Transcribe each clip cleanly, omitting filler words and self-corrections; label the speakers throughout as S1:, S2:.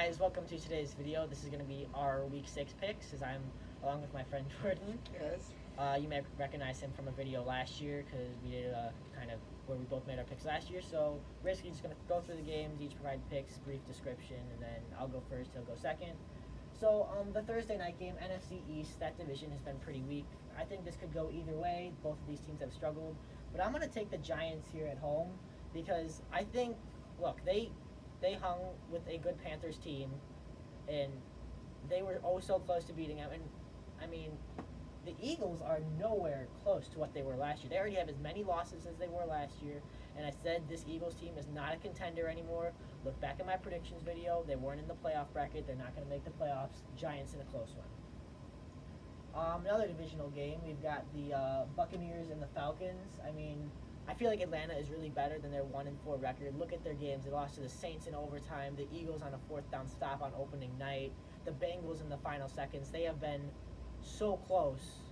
S1: guys, welcome to today's video. This is going to be our Week 6 picks, as I'm along with my friend Jordan.
S2: Yes.
S1: You may recognize him from a video last year because we did a kind of where we both made our picks last year. So basically just going to go through the games, each provide picks, brief description, and then I'll go first, he'll go second. So the Thursday night game, NFC East, that division has been pretty weak. I think this could go either way. Both of these teams have struggled. But I'm going to take the Giants here at home because I think, look, they hung with a good Panthers team, and they were oh so close to beating them. And I mean, the Eagles are nowhere close to what they were last year. They already have as many losses as they were last year. And I said this Eagles team is not a contender anymore. Look back at my predictions video. They weren't in the playoff bracket. They're not going to make the playoffs. Giants in a close one. Another divisional game. We've got the Buccaneers and the Falcons. I mean, I feel like Atlanta is really better than their 1-4 record. Look at their games. They lost to the Saints in overtime, the Eagles on a fourth down stop on opening night, the Bengals in the final seconds. They have been so close,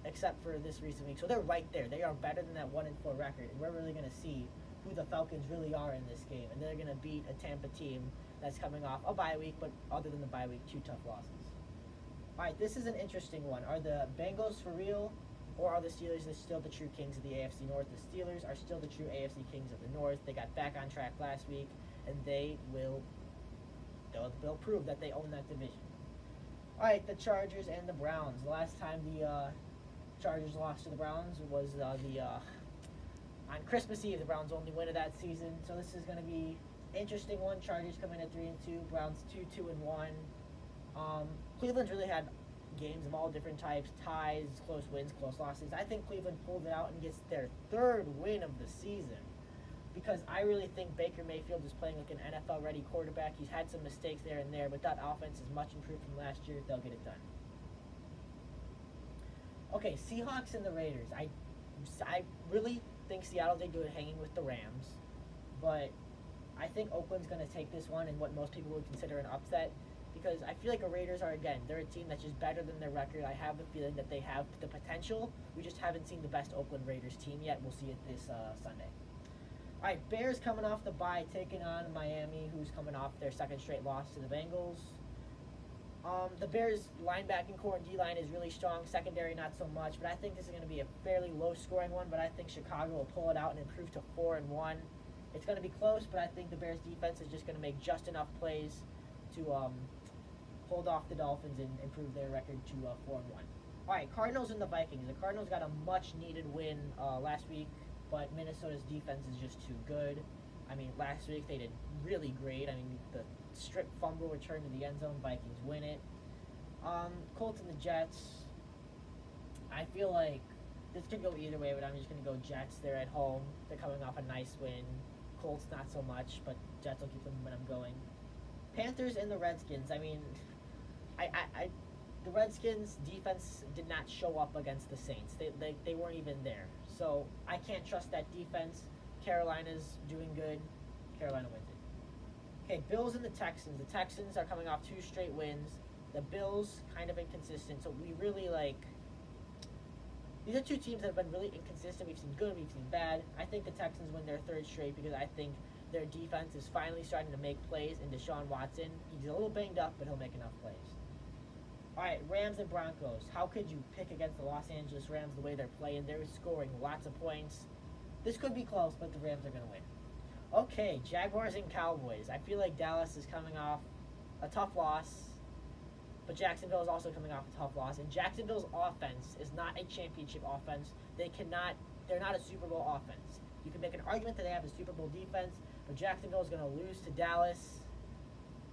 S1: except for this recent week. So they're right there. They are better than that 1-4 record. And we're really going to see who the Falcons really are in this game. And they're going to beat a Tampa team that's coming off a bye week, but other than the bye week, 2 tough losses. All right, this is an interesting one. Are the Bengals for real? Or are the Steelers still the true kings of the AFC North? The Steelers are still the true AFC kings of the North. They got back on track last week, and they'll prove that they own that division. All right, the Chargers and the Browns. The last time the Chargers lost to the Browns was on Christmas Eve. The Browns' only win of that season. So this is going to be an interesting one. Chargers come in at 3-2. Browns 2-1. Cleveland's really had games of all different types, ties, close wins, close losses. I think Cleveland pulled it out and gets their 3rd win of the season because I really think Baker Mayfield is playing like an NFL-ready quarterback. He's had some mistakes there and there, but that offense is much improved from last year. They'll get it done. Okay, Seahawks and the Raiders. I really think Seattle did good hanging with the Rams, but I think Oakland's going to take this one in what most people would consider an upset. Because I feel like the Raiders are, again, they're a team that's just better than their record. I have the feeling that they have the potential. We just haven't seen the best Oakland Raiders team yet. We'll see it this Sunday. All right, Bears coming off the bye, taking on Miami, who's coming off their 2nd straight loss to the Bengals. The Bears' linebacking core and D-line is really strong. Secondary, not so much. But I think this is going to be a fairly low-scoring one. But I think Chicago will pull it out and improve to 4-1. It's going to be close, but I think the Bears' defense is just going to make just enough plays to hold off the Dolphins and improve their record to 4-1. All right, Cardinals and the Vikings. The Cardinals got a much-needed win last week, but Minnesota's defense is just too good. I mean, last week they did really great. I mean, the strip fumble return to the end zone, Vikings win it. Colts and the Jets. I feel like this could go either way, but I'm just going to go Jets. They're at home. They're coming off a nice win. Colts, not so much, but Jets will keep the momentum going. Panthers and the Redskins. I mean, the Redskins' defense did not show up against the Saints. They weren't even there. So I can't trust that defense. Carolina's doing good. Carolina wins it. Okay, Bills and the Texans. The Texans are coming off 2 straight wins. The Bills kind of inconsistent. So we really these are 2 teams that have been really inconsistent. We've seen good, we've seen bad. I think the Texans win their 3rd straight because I think their defense is finally starting to make plays, and Deshaun Watson, he's a little banged up, but he'll make enough plays. All right, Rams and Broncos. How could you pick against the Los Angeles Rams the way they're playing? They're scoring lots of points. This could be close, but the Rams are going to win. Okay, Jaguars and Cowboys. I feel like Dallas is coming off a tough loss, but Jacksonville is also coming off a tough loss. And Jacksonville's offense is not a championship offense. They're not a Super Bowl offense. You can make an argument that they have a Super Bowl defense, but Jacksonville is going to lose to Dallas.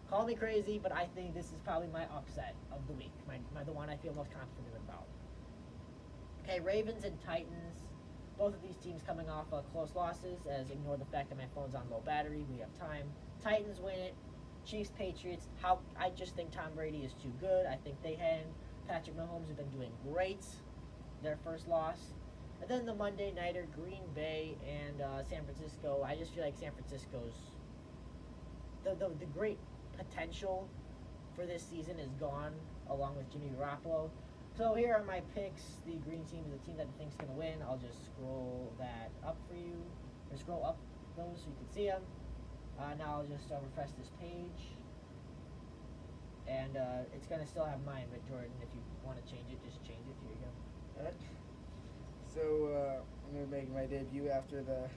S1: Call me crazy, but I think this is probably my upset of the week, the one I feel most confident about. Okay, Ravens and Titans. Both of these teams coming off close losses, as ignore the fact that my phone's on low battery. We have time. Titans win it. Chiefs, Patriots. I just think Tom Brady is too good. I think they had Patrick Mahomes have been doing great. Their first loss. And then the Monday nighter, Green Bay and San Francisco. I just feel like San Francisco's the great potential for this season is gone, along with Jimmy Garoppolo. So here are my picks. The green team is the team that I think is going to win. I'll just scroll that up for you, or scroll up those so you can see them. Now I'll just refresh this page. and it's gonna still have mine. But Jordan, if you want to change it, just change it. Here you go.
S2: Alright. So I'm gonna make my debut after the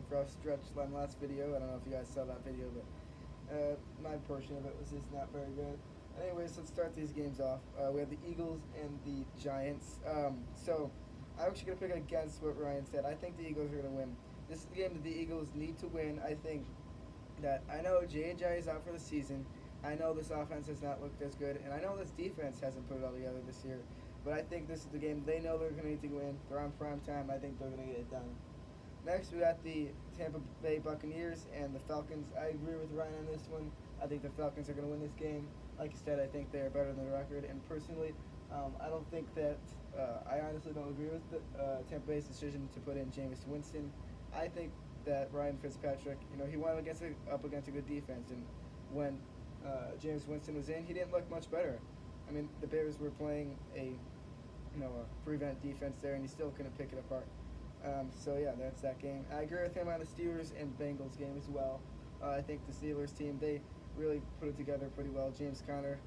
S2: rough stretch on last video. I don't know if you guys saw that video, but my portion of it was just not very good. Anyways, let's start these games off. We have the Eagles and the Giants. So I'm actually gonna pick against what Ryan said. I think the Eagles are gonna win. This is the game that the Eagles need to win. I think that I know J.J. is out for the season. I know this offense has not looked as good, and I know this defense hasn't put it all together this year. But I think this is the game they know they're going to need to win. They're on prime time. I think they're going to get it done. Next, we got the Tampa Bay Buccaneers and the Falcons. I agree with Ryan on this one. I think the Falcons are going to win this game. Like you said, I think they are better than the record. And personally, I don't think that I honestly don't agree with the Tampa Bay's decision to put in Jameis Winston. I think that Ryan Fitzpatrick, he went up against a good defense, and when Jameis Winston was in, he didn't look much better. I mean, the Bears were playing a prevent defense there, and he still couldn't pick it apart. So yeah, that's that game. I agree with him on the Steelers and Bengals game as well. I think the Steelers team, they really put it together pretty well. James Conner,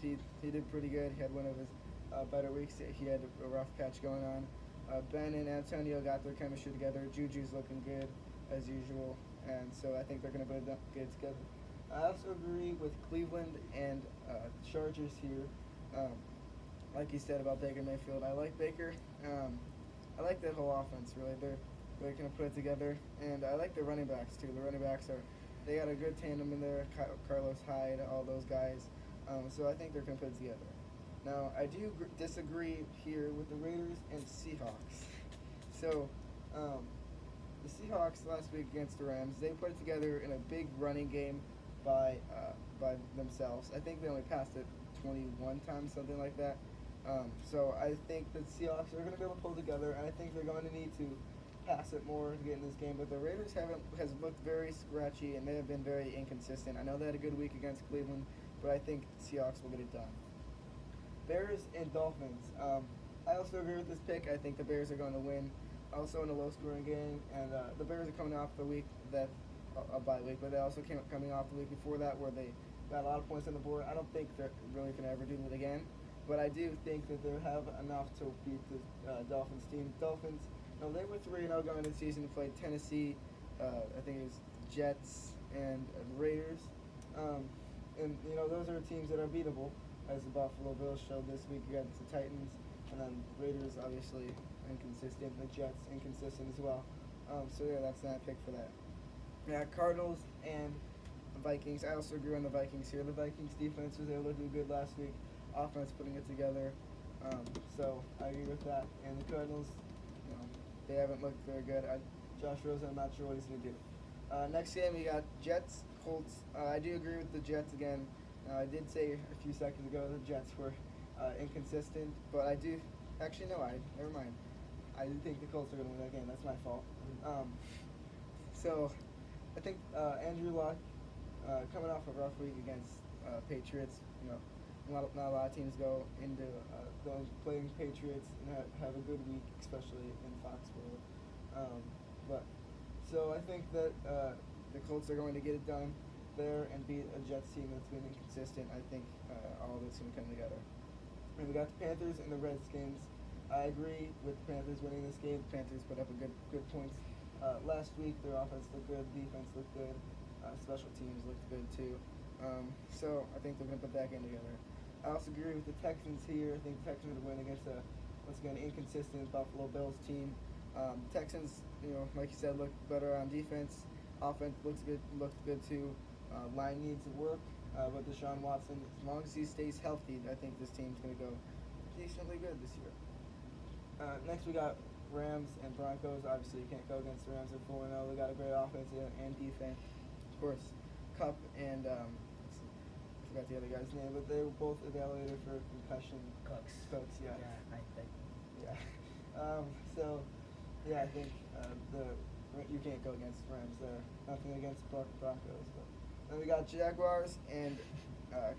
S2: he did pretty good. He had one of his better weeks. He had a rough patch going on. Ben and Antonio got their chemistry together. Juju's looking good as usual, and so I think they're going to put it good together. I also agree with Cleveland and Chargers here. Like you said about Baker Mayfield, I like Baker. I like that whole offense, really. They're going to put it together. And I like the running backs, too. The running backs they got a good tandem in there. Carlos Hyde, all those guys. So I think they're going to put it together. Now, I do disagree here with the Raiders and Seahawks. So, the Seahawks last week against the Rams, they put it together in a big running game by themselves. I think they only passed it 21 times, something like that. So I think the Seahawks are going to be able to pull together, and I think they're going to need to pass it more to get in this game. But the Raiders has looked very scratchy, and they have been very inconsistent. I know they had a good week against Cleveland, but I think the Seahawks will get it done. Bears and Dolphins. I also agree with this pick. I think the Bears are going to win. Also in a low-scoring game, and the Bears are coming off the week that a bye week, but they also coming off the week before that where they got a lot of points on the board. I don't think they're really going to ever do it again, but I do think that they have enough to beat the Dolphins team. Dolphins, they were 3-0 going into the season. They played Tennessee, I think it was Jets and Raiders, and those are teams that are beatable, as the Buffalo Bills showed this week against the Titans, and then Raiders obviously inconsistent, the Jets inconsistent as well. So yeah, that's not a pick for that. Yeah, Cardinals and Vikings. I also agree on the Vikings here. The Vikings defense was able to do good last week. Offense putting it together. So I agree with that. And the Cardinals, they haven't looked very good. Josh Rosen, I'm not sure what he's going to do. Next game, we got Jets, Colts. I do agree with the Jets again. I did say a few seconds ago the Jets were inconsistent, but I do actually no. Never mind. I do think the Colts are going to win that game. That's my fault. So I think Andrew Luck, coming off a rough week against Patriots, not a lot of teams go into those playing Patriots and have a good week, especially in Foxborough. So I think that the Colts are going to get it done there and beat a Jets team that's been inconsistent. I think all of it's going to come together. And we got the Panthers and the Redskins. I agree with the Panthers winning this game. The Panthers put up a good points last week. Their offense looked good, defense looked good, special teams looked good too. So I think they're going to put that game together. I also agree with the Texans here. I think the Texans are going to win against a once again inconsistent Buffalo Bills team. Texans, like you said, look better on defense. Offense looked good too. Line needs to work, but Deshaun Watson, as long as he stays healthy, I think this team's going to go decently good this year. Next, we got Rams and Broncos. Obviously, you can't go against the Rams. They're 4-0. They got a great offense and defense. Of course, Kupp and I forgot the other guy's name, but they were both evaluated for concussion.
S1: Cooks,
S2: yeah.
S1: Yeah, I think.
S2: Yeah. I think you can't go against the Rams there. Nothing against Broncos, but then we got Jaguars and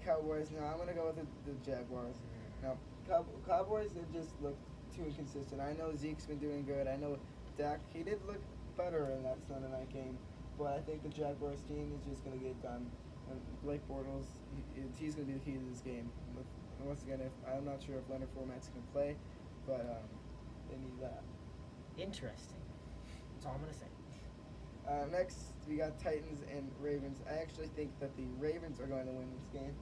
S2: Cowboys. Now I'm gonna go with the Jaguars. Now Cowboys, they just look too inconsistent. I know Zeke's been doing good. I know Dak, he did look better in that Sunday night game, but I think the Jaguars team is just gonna get done. Blake Bortles, he's going to be the key to this game. Once again, I'm not sure if Leonard Fournette's going to play, but they need that.
S1: Interesting. That's all I'm gonna say.
S2: Next, we got Titans and Ravens. I actually think that the Ravens are going to win this game.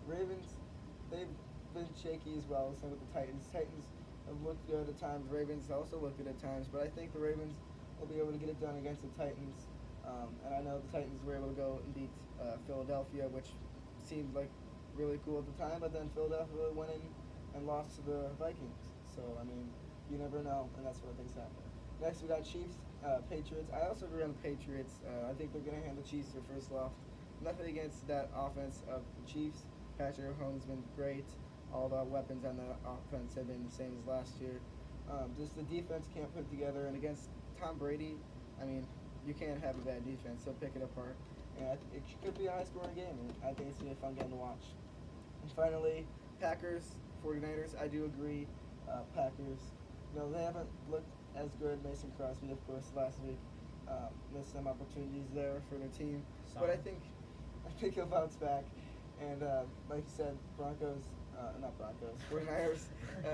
S2: Ravens, they've been shaky as well, same with the Titans. Titans have looked good at times. Ravens also look good at times, but I think the Ravens will be able to get it done against the Titans. And I know the Titans were able to go and beat Philadelphia, which seemed like really cool at the time, but then Philadelphia went in and lost to the Vikings. So, I mean, you never know, and that's what things happen. Next, we got Chiefs, Patriots. I also agree on the Patriots. I think they're going to hand the Chiefs their first loss. Nothing against that offense of the Chiefs. Patrick Mahomes has been great. All the weapons on the offense have been the same as last year. Just the defense can't put it together, and against Tom Brady, I mean, you can't have a bad defense, so pick it apart. And it could be a high-scoring game, and I think it's going to be a fun game to watch. And finally, Packers, 49ers. I do agree. Packers, they haven't looked as good. Mason Crosby, of course, last week missed some opportunities there for their team. But I think he'll bounce back. And like you said, 49ers.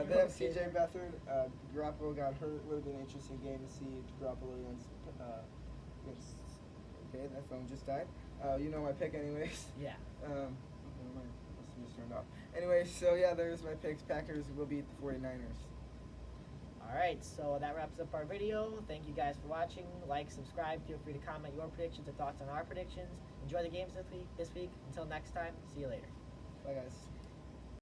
S2: They have C.J. Beathard. Garoppolo got hurt. Would have been an interesting game to see Garoppolo against. Okay, that phone just died. You know my pick, anyways.
S1: Yeah.
S2: My just turned off. Anyway, so yeah, there's my picks. Packers will beat the 49ers.
S1: Alright, so that wraps up our video. Thank you guys for watching. Like, subscribe. Feel free to comment your predictions or thoughts on our predictions. Enjoy the games this week. Until next time, see you later.
S2: Bye, guys.